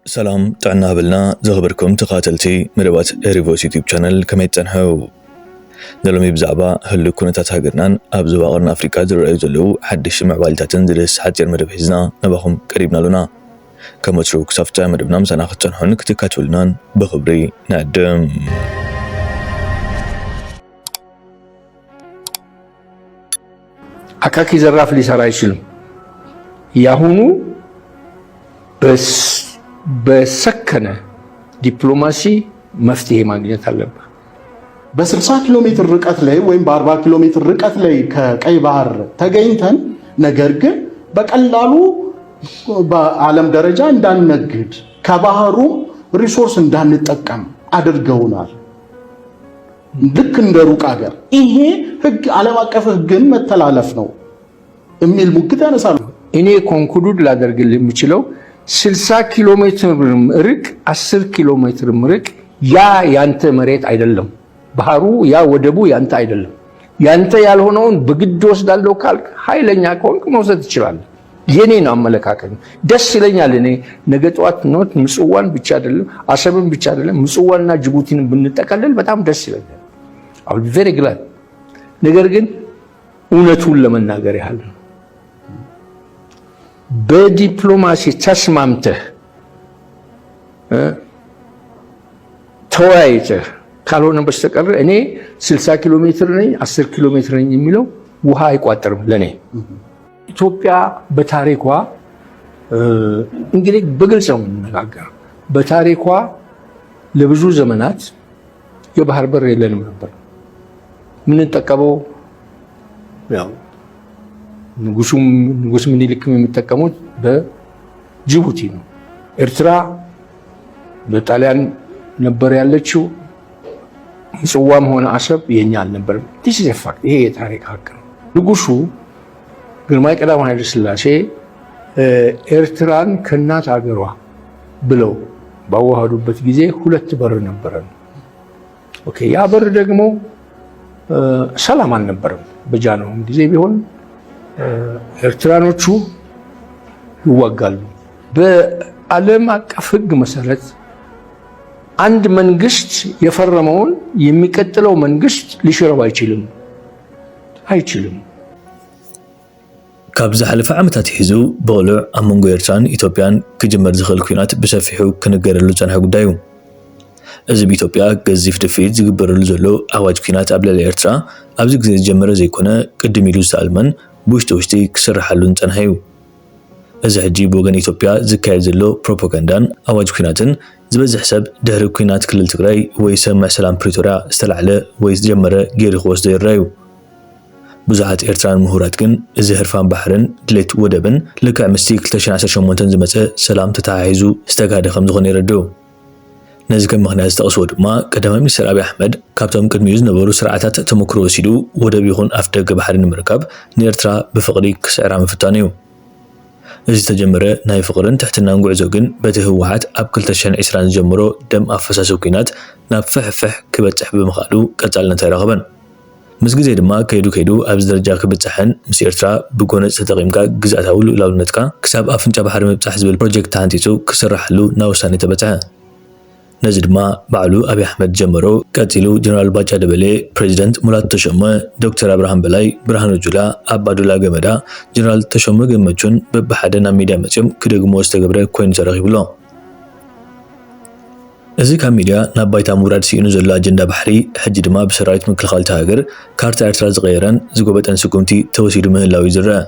سلام تعنا بلنا زغبركم تقاتلتي مدبات ريفوس يوتيوب شانل كما يتنحو نلومي بزعبا هلو كونتات هاقرنان أبزو باقرنا أفريكا درعيو زلو حدش معوالتاتن درس حتير مدب حزنا نباهم قريبنا لنا كما تشوك صفتا مدبنا مسانا خطنحون كتكاتولنان بخبري نقدم አካኪ ዘራፍ ሊሰራ አይችልም። ያሁኑ በሰከነ ዲፕሎማሲ መፍትሄ ማግኘት አለበት። በ60 ኪሎ ሜትር ርቀት ላይ ወይም በ40 ኪሎ ሜትር ርቀት ላይ ከቀይ ባህር ተገኝተን ነገር ግን በቀላሉ በዓለም ደረጃ እንዳንነግድ ከባህሩ ሪሶርስ እንዳንጠቀም አድርገውናል። ልክ እንደ ሩቅ ሀገር ይሄ ህግ ዓለም አቀፍ ህግን መተላለፍ ነው የሚል ሙግት ያነሳሉ። እኔ ኮንክሉድ ላደርግልህ የምችለው 60 ኪሎ ሜትር ርቅ 10 ኪሎ ሜትር ርቅ ያ ያንተ መሬት አይደለም። ባህሩ ያ ወደቡ ያንተ አይደለም። ያንተ ያልሆነውን በግድ ወስዳለሁ ካልክ ኃይለኛ ከሆንክ መውሰድ ትችላለህ። የኔን አመለካከት ደስ ይለኛል። እኔ ነገ ጧት ኖት ምጽዋን ብቻ አይደለም አሰብን ብቻ አይደለም ምጽዋና ጅቡቲን ብንጠቀለል በጣም ደስ ይለኛል። አው ቬሪ ግላድ። ነገር ግን እውነቱን ለመናገር ያህል በዲፕሎማሲ ተስማምተህ ተወያይተህ ካልሆነ በስተቀር እኔ 60 ኪሎ ሜትር ነኝ 10 ኪሎ ሜትር ነኝ የሚለው ውሃ አይቋጥርም ለኔ። ኢትዮጵያ በታሪኳ እንግዲህ በግልጽ ነው የምንነጋገር። በታሪኳ ለብዙ ዘመናት የባህር በር የለንም ነበር። ምን ተጠቀመው? ያው ንጉስ ምኒልክም የሚጠቀሙት በጅቡቲ ነው። ኤርትራ በጣሊያን ነበር ያለችው። ምጽዋም ሆነ አሰብ የኛ አልነበረም። this is a fact። ይሄ የታሪክ ሀቅ ነው። ንጉሱ ግርማዊ ቀዳማዊ ኃይለ ሥላሴ ኤርትራን ከእናት ሀገሯ ብለው ባዋሃዱበት ጊዜ ሁለት በር ነበረን። ኦኬ፣ ያ በር ደግሞ ሰላም አልነበረም። በጃንሆም ጊዜ ቢሆን ኤርትራኖቹ ይዋጋሉ። በዓለም አቀፍ ሕግ መሰረት አንድ መንግስት የፈረመውን የሚቀጥለው መንግስት ሊሽረው አይችልም። ካብ ዝሓለፈ ዓመታት ሒዙ ብቕሉዕ ኣብ መንጎ ኤርትራን ኢትዮጵያን ክጅመር ዝኽእል ኩናት ብሰፊሑ ክንገረሉ ዝፀንሐ ጉዳይ እዩ። እዚ ብኢትዮጵያ ገዚፍ ድፊት ዝግበረሉ ዘሎ ኣዋጅ ኩናት ኣብ ልዕሊ ኤርትራ ኣብዚ ግዜ ዝጀመረ ዘይኮነ ቅድም ኢሉ ዝተኣልመን ብውሽጢ ክስራሓሉን ፀንሐ እዩ። እዚ ሕጂ ብወገን ኢትዮጵያ ዝካየድ ዘሎ ፕሮፓጋንዳን ኣዋጅ ኩናትን ዝበዝሕ ሰብ ድሕሪ ኩናት ክልል ትግራይ ወይ ሰማዕ ሰላም ፕሪቶርያ ዝተላዕለ ወይ ዝጀመረ ገይሩ ክወስዶ ይረአዩ። ብዙሓት ኤርትራን ምሁራት ግን እዚ ህርፋን ባሕርን ድሌት ወደብን ልክዕ ምስቲ 2018 ዝመፀ ሰላም ተተሓሒዙ ዝተጋደ ከም ዝኾነ ይረድኡ። ነዚ ከም ምክንያት ዝተቐስዎ ድማ ቀዳማይ ሚኒስትር ኣብይ ኣሕመድ ካብቶም ቅድሚኡ ዝነበሩ ስርዓታት ተመክሮ ወሲዱ ወደብ ይኹን ኣፍ ደገ ባሕሪ ንምርካብ ንኤርትራ ብፍቕሪ ክስዕራ ምፍታን እዩ። እዚ ተጀመረ ናይ ፍቕርን ትሕትናን ጉዕዞ ግን በቲ ህወሓት ኣብ 2020 ዝጀመሮ ደም ኣፈሳሲ ኩናት ናብ ፍሕፍሕ ክበፅሕ ብምኽኣሉ ቀጻልነት ኣይረኸበን። ምስ ግዜ ድማ ከይዱ ኣብዚ ደረጃ ክብፅሕን ምስ ኤርትራ ብጎነፅ ተጠቒምካ ግዝኣታዊ ልኡላውነትካ ክሳብ ኣፍንጫ ባሕሪ ምብፃሕ ዝብል ፕሮጀክት ተሃንቲፁ ክስራሓሉ ናብ ውሳነ ተበፅሐ። ነዚ ድማ ባዕሉ ኣብይ ኣሕመድ ጀመሮ ቀፂሉ ጀነራል ባጫ ደበሌ፣ ፕሬዚደንት ሙላቱ ተሾመ፣ ዶክተር ኣብርሃም በላይ፣ ብርሃኑ ጁላ፣ ኣባዱላ ገመዳ፣ ጀነራል ተሾመ ገመቹን በብሓደ ናብ ሚድያ መፅኦም ክደግሞ ዝተገብረ ኮይኑ ተረኺብሎ። እዚ ካብ ሚድያ ናብ ባይታ ምውራድ ሲኢኑ ዘሎ ኣጀንዳ ባሕሪ ሕጂ ድማ ብሰራዊት ምክልኻል ሃገር ካርታ ኤርትራ ዝቐየረን ዝጎበጠን ስጉምቲ ተወሲዱ ምህላው እዩ ዝረአ።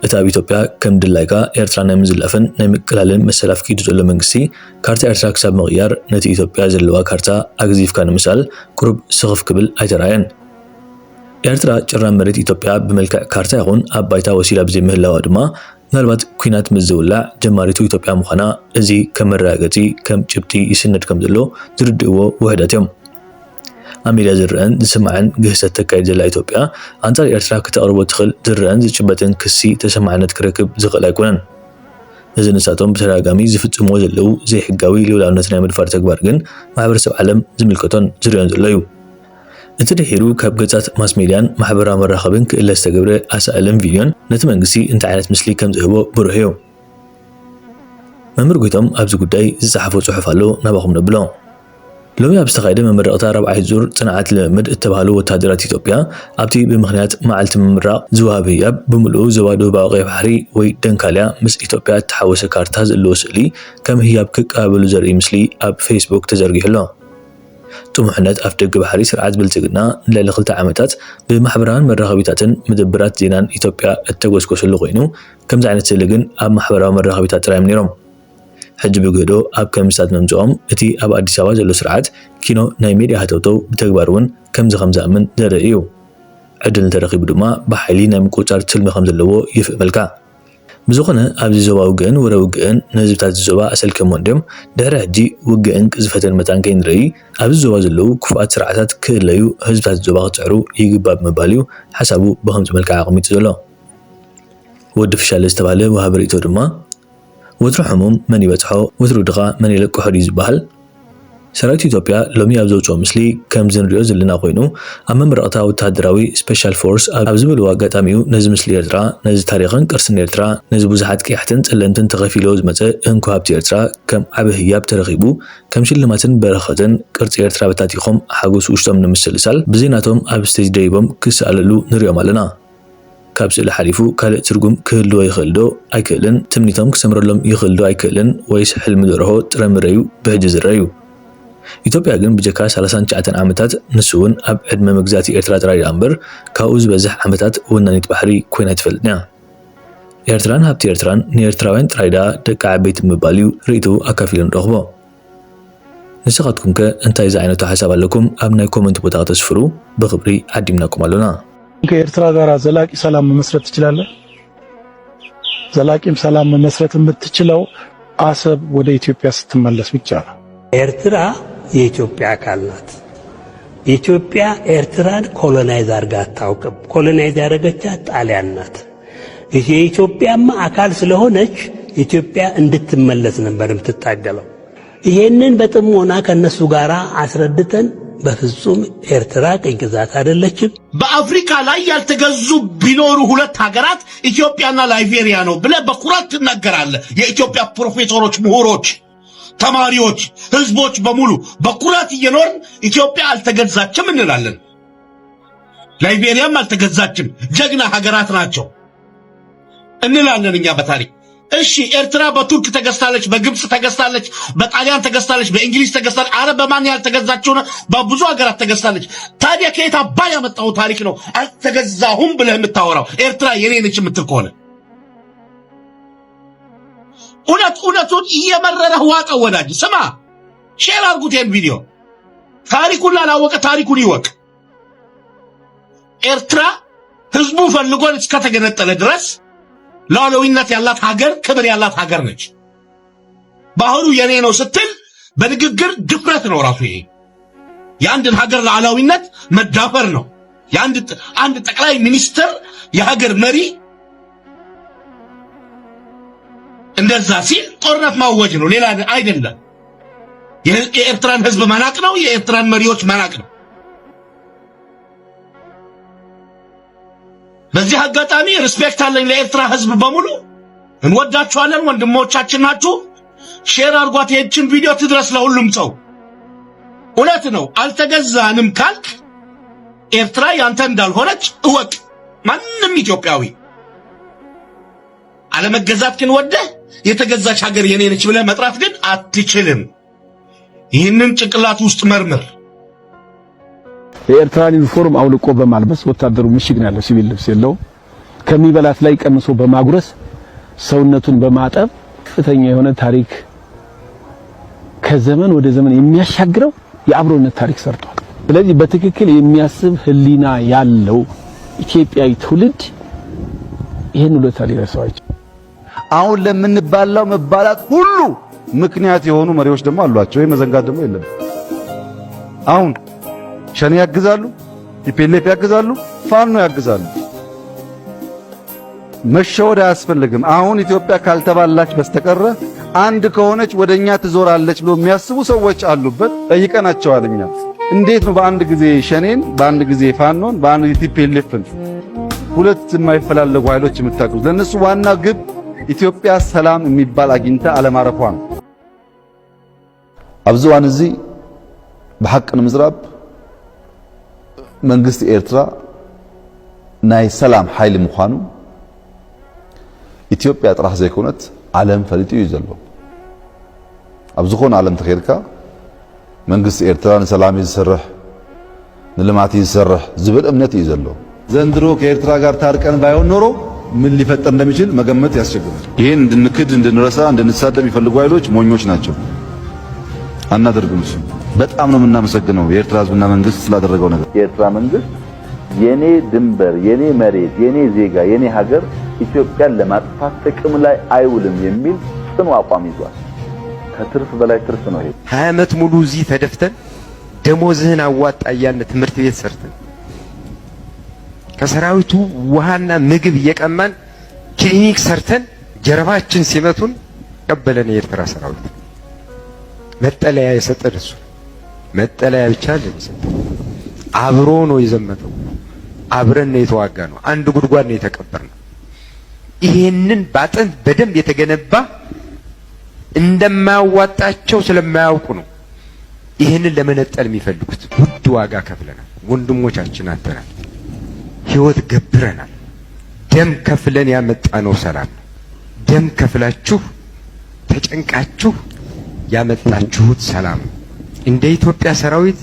እታ ኣብ ኢትዮጵያ ከም ድላይካ ኤርትራ ናይ ምዝላፍን ናይ ምቅላልን መሰላፍ ኪዱ ዘሎ መንግስቲ ካርታ ኤርትራ ክሳብ ምቕያር ነቲ ኢትዮጵያ ዘለዋ ካርታ ኣግዚፍካ ንምሳል ቁሩብ ስኽፍ ክብል ኣይተረኣየን። ኤርትራ ጭራ መሬት ኢትዮጵያ ብመልክዕ ካርታ ይኹን ኣብ ባይታ ወሲላ ብዘይ ምህላዋ ድማ ምናልባት ኩናት ምዝውላዕ ጀማሪቱ ኢትዮጵያ ምዃና እዚ ከም መረጋገፂ ከም ጭብጢ ይስነድ ከም ዘሎ ዝርድእዎ ውሕዳት እዮም። ኣብ ሚድያ ዝርአን ዝስማዕን ግህሰት ተካይድ ዘላ ኢትዮጵያ ኣንጻር ኤርትራ ክተቕርቦ ትኽእል ዝርአን ዝጭበጥን ክሲ ተሰማዕነት ክረክብ ዝኽእል ኣይኮነን። እዚ ንሳቶም ብተደጋጋሚ ዝፍፅምዎ ዘለው ዘይሕጋዊ ልኡላውነት ናይ ምድፋር ተግባር ግን ማሕበረሰብ ዓለም ዝምልከቶን ዝርአን ዘሎ እዩ። እቲ ድሒሩ ካብ ገጻት ማስ ሚድያን ማሕበራዊ መራኸብን ክእለ ዝተገብረ ኣሳእልን ቪድዮን ነቲ መንግስቲ እንታይ ዓይነት ምስሊ ከም ዝህቦ ብሩህ እዩ። መምህር ጎይቶም ኣብዚ ጉዳይ ዝጻሓፈ ጽሑፍ ኣሎ ናባኹም ነብሎ ሎሚ ኣብ ዝተኻየደ መመረቕታ 4ይ ዙር ጽንዓት ልምምድ እተባሃሉ ወታደራት ኢትዮጵያ ኣብቲ ብምኽንያት መዓልቲ ምምራቕ ዝወሃብ ህያብ ብምልኡ ዞባ ደቡባዊ ቀይ ባሕሪ ወይ ደንካልያ ምስ ኢትዮጵያ ተሓወሰ ካርታ ዘለዎ ስእሊ ከም ህያብ ክቀባበሉ ዘርኢ ምስሊ ኣብ ፌስቡክ ተዘርጊሑ ኣሎ ጥሙሕነት ኣፍ ደገ ባሕሪ ስርዓት ብልጽግና ንልዕሊ 2 ዓመታት ብማሕበራዊ መራኸቢታትን መደብራት ዜናን ኢትዮጵያ እተጎስጎሰሉ ኮይኑ ከምዚ ዓይነት ስእሊ ግን ኣብ ማሕበራዊ መራኸቢታት ጥራይ ነይሮም ሕጂ ብግህዶ ኣብ ከምስታት መምጽኦም እቲ ኣብ ኣዲስ ኣበባ ዘሎ ስርዓት ኪኖ ናይ ሚድያ ሃተውተው ብተግባር እውን ከምዝኣምን ዘርኢ እዩ ዕድል እንተረኺቡ ድማ ብሓይሊ ናይ ምቁፅጻር ትልሚ ከም ዘለዎ ይፍእ መልክዕ ብዝኾነ ኣብዚ ዞባ ውግእን ወረ ውግእን ንህዝብታት ዞባ ኣሰልከም ወንድም ድሕሪ ሕጂ ውግእን ቅዝፈትን መጠን ከይንርኢ ኣብዚ ዞባ ዘለው ክፉኣት ስርዓታት ክህለዩ ህዝብታት ዞባ ክፅዕሩ ይግባብ ምባል እዩ ሓሳቡ ብከምዚ መልክዕ ኣቐሚጡ ዘሎ ወዲ ፍሻለ ዝተባሃለ ወሃቢ ርእቶ ድማ ወትሩ ሕሙም መን ይበጽሖ ወትሩ ድኻ መን ይለቅሖ ድዩ ዝበሃል ሰራዊት ኢትዮጵያ ሎሚ ኣብ ዘውፅኦ ምስሊ ከምዚ ንሪኦ ዘለና ኮይኑ ኣብ መምረቕታ ወታደራዊ ስፔሻል ፎርስ ኣብ ዝበልዎ ኣጋጣሚኡ ነዚ ምስሊ ኤርትራ ነዚ ታሪኽን ቅርስን ኤርትራ ነዚ ብዙሓት ቀያሕትን ጸለምትን ተኸፊሎ ዝመፀ እንኩ ሃብቲ ኤርትራ ከም ዓብ ህያብ ተረኺቡ ከም ሽልማትን በረኸትን ቅርፂ ኤርትራ በታቲኾም ሓጎስ ውሽጦም ንምስልሳል ብዜናቶም ኣብ ስቴጅ ደይቦም ክሰኣለሉ ንሪኦም ኣለና ካብ ስእሊ ሓሊፉ ካልእ ትርጉም ክህልዎ ይኽእል ዶ ኣይክእልን ትምኒቶም ክሰምረሎም ይኽእል ዶ ኣይክእልን ወይስ ሕልሚ ደርሆ ጥረ ምረዩ ብሕጂ ዝረአዩ ኢትዮጵያ ግን ብጀካ 39 ዓመታት ንሱ እውን ኣብ ዕድመ መግዛእቲ ኤርትራ ጥራይ እምበር ካብኡ ዝበዝሕ ዓመታት ወናኒት ባሕሪ ኮይና ትፈልጥና ኤርትራን ሃብቲ ኤርትራን ንኤርትራውያን ጥራይ ዳ ደቂ ዓበይቲ ምባል እዩ ርእቱ ኣካፊሉ ንረኽቦ ንስኻትኩም ከ እንታይ ዝዓይነቱ ሓሳብ ኣለኩም ኣብ ናይ ኮመንት ቦታ ተስፍሩ ብኽብሪ ዓዲምናኩም ኣለና ከኤርትራ ጋር ዘላቂ ሰላም መመስረት ትችላለህ ዘላቂም ሰላም መመስረት የምትችለው አሰብ ወደ ኢትዮጵያ ስትመለስ ብቻ ነው ኤርትራ የኢትዮጵያ አካል ናት ኢትዮጵያ ኤርትራን ኮሎናይዝ አድርጋ አታውቅም ኮሎናይዝ ያደረገቻት ጣሊያን ናት የኢትዮጵያማ አካል ስለሆነች ኢትዮጵያ እንድትመለስ ነበር የምትታገለው ይሄንን በጥሞና ከነሱ ጋር አስረድተን በፍጹም ኤርትራ ቀይ ግዛት አይደለችም በአፍሪካ ላይ ያልተገዙ ቢኖሩ ሁለት ሀገራት ኢትዮጵያና ላይቤሪያ ነው ብለ በኩራት ትናገራለህ የኢትዮጵያ ፕሮፌሰሮች ምሁሮች ተማሪዎች ህዝቦች በሙሉ በኩራት እየኖርን ኢትዮጵያ አልተገዛችም እንላለን ላይቤሪያም አልተገዛችም ጀግና ሀገራት ናቸው እንላለን እኛ በታሪክ እሺ ኤርትራ በቱርክ ተገዝታለች በግብጽ ተገዝታለች በጣሊያን ተገዝታለች በእንግሊዝ ተገዝታለች አረ በማን ያልተገዛችው ነው በብዙ ሀገራት ተገዝታለች ታዲያ ከየት አባ ያመጣው ታሪክ ነው አልተገዛሁም ብለህ የምታወራው ኤርትራ የኔ ነች የምትል ከሆነ እውነቱን እየመረረህ ዋጠው ወዳጅ ስማ ሼር አድርጉት ይሄን ቪዲዮ ታሪኩን ላላወቀ ታሪኩን ይወቅ ኤርትራ ህዝቡ ፈልጎን እስከተገነጠለ ድረስ ሉዓላዊነት ያላት ሀገር ክብር ያላት ሀገር ነች ባህሩ የኔ ነው ስትል በንግግር ድፍረት ነው ራሱ ይሄ የአንድን ሀገር ሉዓላዊነት መዳፈር ነው አንድ ጠቅላይ ሚኒስትር የሀገር መሪ እንደዛ ሲል ጦርነት ማወጅ ነው ሌላ አይደለም የኤርትራን ህዝብ ማናቅ ነው የኤርትራን መሪዎች ማናቅ ነው በዚህ አጋጣሚ ሪስፔክት አለኝ ለኤርትራ ህዝብ በሙሉ እንወዳችኋለን ወንድሞቻችን ናችሁ ሼር አድርጓት ይህችን ቪዲዮ ትድረስ ለሁሉም ሰው እውነት ነው አልተገዛንም ካልክ ኤርትራ ያንተ እንዳልሆነች እወቅ ማንንም ኢትዮጵያዊ አለመገዛት ግን ወደህ የተገዛች ሀገር የኔ ነች ብለህ መጥራት ግን አትችልም ይህንን ጭንቅላት ውስጥ መርምር የኤርትራን ዩኒፎርም አውልቆ በማልበስ ወታደሩ ምሽግ ነው ያለው ሲቪል ልብስ የለው ከሚበላት ላይ ቀንሶ በማጉረስ ሰውነቱን በማጠብ ከፍተኛ የሆነ ታሪክ ከዘመን ወደ ዘመን የሚያሻግረው የአብሮነት ታሪክ ሰርቷል ስለዚህ በትክክል የሚያስብ ህሊና ያለው ኢትዮጵያዊ ትውልድ ይሄን ሁለታ ሊረሳው አይችልም አሁን ለምንባላው መባላት ሁሉ ምክንያት የሆኑ መሪዎች ደግሞ አሏቸው የመዘንጋት ደግሞ የለም አሁን ሸኔ ያግዛሉ ቲፒኤልኤፍ ያግዛሉ ፋኖ ያግዛሉ መሸወድ አያስፈልግም አሁን ኢትዮጵያ ካልተባላች በስተቀር አንድ ከሆነች ወደኛ ትዞራለች ብሎ የሚያስቡ ሰዎች አሉበት ጠይቀናቸዋልኛ እንዴት ነው በአንድ ጊዜ ሸኔን በአንድ ጊዜ ፋኖን በአንድ ጊዜ ቲፒኤልኤፍን ሁለት የማይፈላለጉ ኃይሎች የምታቀርቡት ለነሱ ዋና ግብ ኢትዮጵያ ሰላም የሚባል አግኝታ አለማረፏ ነው። አብዝዋን እዚ በሐቅ ንምዝራብ መንግስት ኤርትራ ናይ ሰላም ኃይል ምዃኑ ኢትዮጵያ ጥራሕ ዘይኮነት ዓለም ፈሊጡ እዩ ዘሎ። ኣብዝኾነ ዓለም ተኸይድካ መንግስት ኤርትራ ንሰላም ይሰርሕ ንልማት ይሰርሕ ዝብል እምነት እዩ ዘሎ። ዘንድሮ ከኤርትራ ጋር ታርቀን ባይሆን ኖሮ ምን ሊፈጠር እንደሚችል መገመት ያስቸግራል። ይሄን እንድንክድ እንድንረሳ እንድንሳደብ የሚፈልጉ ኃይሎች ሞኞች ናቸው። አናደርግም። እሱ በጣም ነው የምናመሰግነው የኤርትራ ህዝብና መንግስት ስላደረገው ነገር። የኤርትራ መንግስት የኔ ድንበር፣ የኔ መሬት፣ የኔ ዜጋ፣ የኔ ሀገር ኢትዮጵያን ለማጥፋት ጥቅም ላይ አይውልም የሚል ጽኑ አቋም ይዟል። ከትርፍ በላይ ትርፍ ነው ይሄ። 20 ዓመት ሙሉ እዚህ ተደፍተን ደሞዝህን አዋጣ እያልን ትምህርት ቤት ሰርተን ከሰራዊቱ ውሃና ምግብ እየቀማን ክሊኒክ ሰርተን ጀርባችን ሲመቱን ቀበለን የኤርትራ ሰራዊት። መጠለያ የሰጠን እሱ መጠለያ ብቻ ለሚሰጠን አብሮ ነው የዘመተው። አብረን ነው የተዋጋ ነው። አንድ ጉድጓድ ነው የተቀበርነው። ይሄንን ባጥንት በደንብ የተገነባ እንደማያዋጣቸው ስለማያውቁ ነው ይሄንን ለመነጠል የሚፈልጉት። ውድ ዋጋ ከፍለናል። ወንድሞቻችን አጥተናል። ህይወት ገብረናል። ደም ከፍለን ያመጣነው ሰላም ነው። ደም ከፍላችሁ ተጨንቃችሁ ያመጣችሁት ሰላም ነው። እንደ ኢትዮጵያ ሰራዊት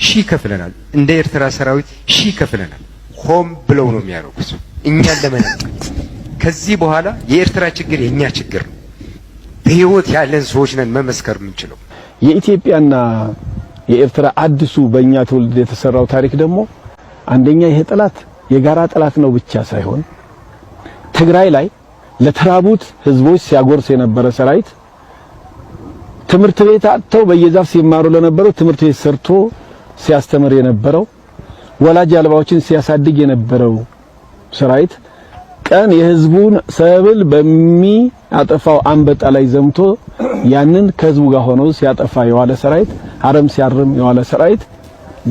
ሺህ ከፍለናል። እንደ ኤርትራ ሰራዊት ሺህ ከፍለናል። ሆም ብለው ነው የሚያደርጉት እኛን ለመነጠል። ከዚህ በኋላ የኤርትራ ችግር የኛ ችግር ነው። በህይወት ያለን ሰዎች ነን መመስከር የምንችለው። የኢትዮጵያና የኤርትራ አዲሱ በእኛ ትውልድ የተሰራው ታሪክ ደግሞ አንደኛ ይሄ ጠላት የጋራ ጠላት ነው ብቻ ሳይሆን ትግራይ ላይ ለተራቡት ህዝቦች ሲያጎርስ የነበረ ሰራዊት፣ ትምህርት ቤት አጥተው በየዛፍ ሲማሩ ለነበረው ትምህርት ቤት ሰርቶ ሲያስተምር የነበረው፣ ወላጅ አልባዎችን ሲያሳድግ የነበረው ሰራዊት ቀን የህዝቡን ሰብል በሚያጠፋው አንበጣ ላይ ዘምቶ ያንን ከህዝቡ ጋር ሆኖ ሲያጠፋ የዋለ ሰራዊት፣ አረም ሲያርም የዋለ ሰራዊት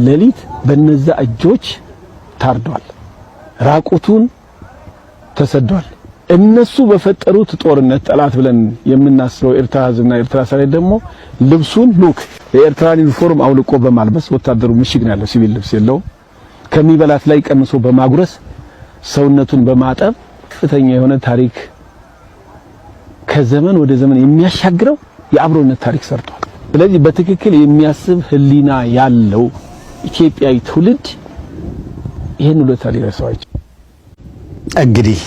ሌሊት በነዛ እጆች ታርዷል። ራቁቱን ተሰዷል። እነሱ በፈጠሩት ጦርነት ጠላት ብለን የምናስበው ኤርትራ ህዝብና ኤርትራ ሰራዊት ደግሞ ልብሱን ሉክ የኤርትራን ዩኒፎርም አውልቆ በማልበስ ወታደሩ ምሽግ ነው ያለው፣ ሲቪል ልብስ የለውም። ከሚበላት ላይ ቀንሶ በማጉረስ ሰውነቱን በማጠብ ከፍተኛ የሆነ ታሪክ ከዘመን ወደ ዘመን የሚያሻግረው የአብሮነት ታሪክ ሰርቷል። ስለዚህ በትክክል የሚያስብ ህሊና ያለው ኢትዮጵያዊ ትውልድ ይሄን ሁሉ ታሪክ ያሳያል። እንግዲህ